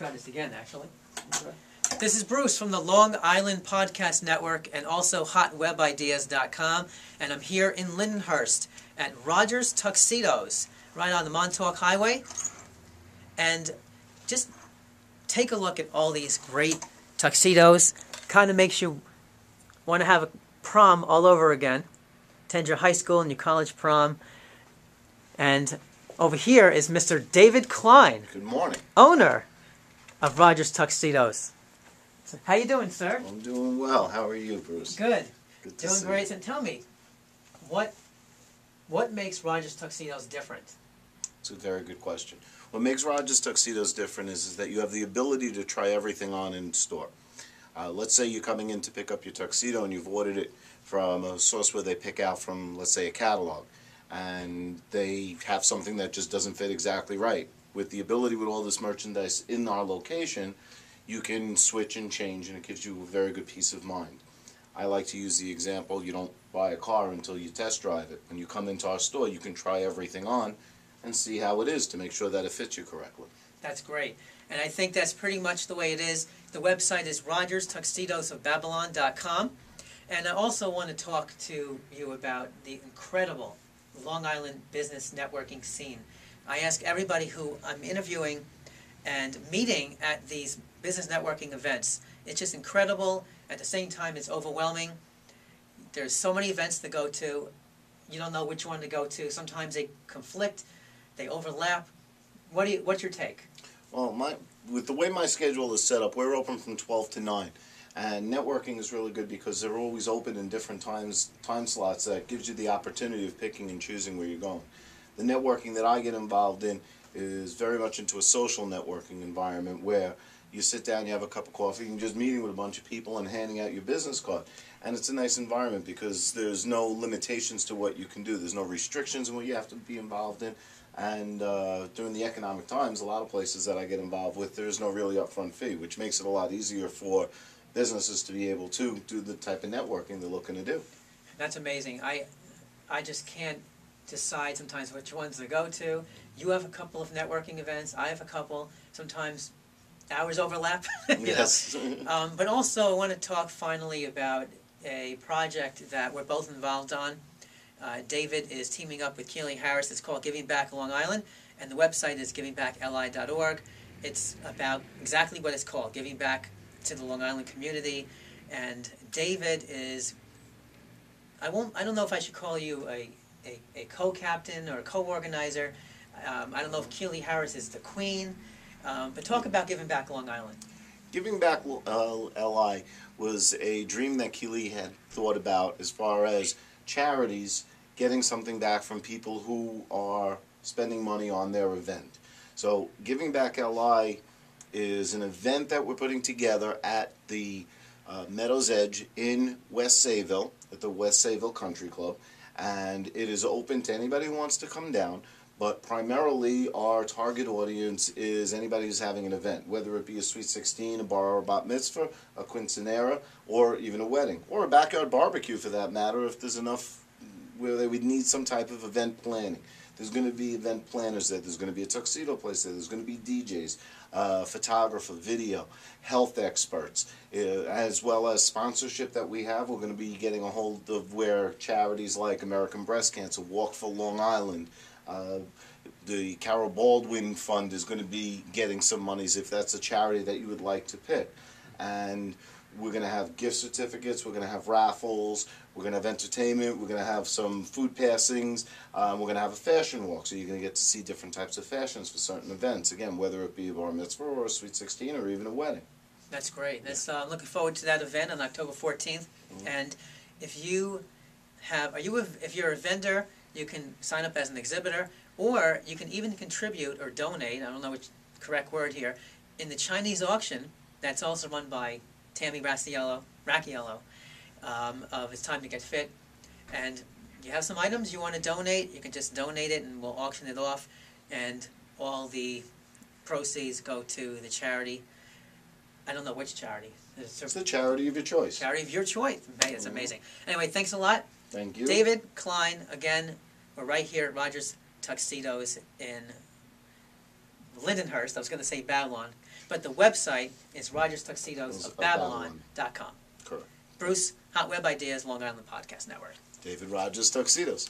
try this again, actually. Okay. This is Bruce from the Long Island Podcast Network and also HotWebIdeas.com, and I'm here in Lindenhurst at Rogers Tuxedos, right on the Montauk Highway. And just take a look at all these great tuxedos. Kind of makes you want to have a prom all over again. Attend your high school and your college prom. And over here is Mr. David Klein. Good morning. Owner of Rogers Tuxedos. So how you doing, sir? I'm doing well. How are you, Bruce? Good. Good to Doing see great. you. And tell me, what makes Rogers Tuxedos different? It's a very good question. What makes Rogers Tuxedos different is that you have the ability to try everything on in store. Let's say you're coming in to pick up your tuxedo and you've ordered it from a source where they pick out from, let's say, a catalog, and they have something that just doesn't fit exactly right. With the ability with all this merchandise in our location, you can switch and change, and it gives you a very good peace of mind. I like to use the example, you don't buy a car until you test drive it. When you come into our store, you can try everything on and see how it is to make sure that it fits you correctly. That's great. And I think that's pretty much the way it is. The website is rogerstuxedosofbabylon.com. And I also want to talk to you about the incredible Long Island business networking scene. I ask everybody who I'm interviewing and meeting at these business networking events. It's just incredible. At the same time, it's overwhelming. There's so many events to go to. You don't know which one to go to. Sometimes they conflict. They overlap. What's your take? Well, with the way my schedule is set up, we're open from 12 to 9. And networking is really good because they're always open in different time slots that gives you the opportunity of picking and choosing where you're going. The networking that I get involved in is very much into a social networking environment where you sit down, you have a cup of coffee, and just meeting with a bunch of people and handing out your business card. And it's a nice environment because there's no limitations to what you can do. There's no restrictions in what you have to be involved in. And during the economic times, a lot of places that I get involved with, there's no really upfront fee, which makes it a lot easier for businesses to be able to do the type of networking they're looking to do. That's amazing. I just can't decide sometimes which ones to go to. You have a couple of networking events. I have a couple. Sometimes hours overlap. Yes. But also I want to talk finally about a project that we're both involved on. David is teaming up with Keely Harris. It's called Giving Back Long Island, and the website is givingbackli.org. It's about exactly what it's called, giving back to the Long Island community. And David is, I don't know if I should call you a co-captain or a co-organizer. I don't know if Keely Harris is the queen, but talk about Giving Back Long Island. Giving Back LI was a dream that Keely had thought about as far as charities getting something back from people who are spending money on their event. So Giving Back LI is an event that we're putting together at the Meadows Edge in West Sayville, at the West Sayville Country Club, and it is open to anybody who wants to come down, but primarily our target audience is anybody who's having an event, whether it be a Sweet 16, a bar or bat mitzvah, a quinceanera, or even a wedding, or a backyard barbecue for that matter, if there's enough where they would need some type of event planning. There's going to be event planners there. There's going to be a tuxedo place there. There's going to be DJs, photographer, video, health experts, as well as sponsorship that we have. We're going to be getting a hold of where charities like American Breast Cancer, Walk for Long Island, the Carol Baldwin Fund is going to be getting some monies if that's a charity that you would like to pick. And we're going to have gift certificates, we're going to have raffles, we're going to have entertainment, we're going to have some food passings, we're going to have a fashion walk, so you're going to get to see different types of fashions for certain events, again, whether it be a bar mitzvah or a Sweet 16 or even a wedding. That's great. I'm looking forward to that event on October 14th. Mm-hmm. And if you're a vendor, you can sign up as an exhibitor, or you can even contribute or donate, I don't know which correct word here, in the Chinese auction that's also run by Tammy Racciello, of It's Time to Get Fit. And you have some items you want to donate, you can just donate it and we'll auction it off, and all the proceeds go to the charity. I don't know which charity. It's the charity of your choice. Charity of your choice. Hey, it's amazing. Anyway, thanks a lot. Thank you. David Klein, again, we're right here at Rogers Tuxedos in Lindenhurst. I was going to say Babylon. But the website is rogerstuxedosofbabylon.com. Correct. Bruce, Hot Web Ideas, Long Island Podcast Network. David Rogers Tuxedos.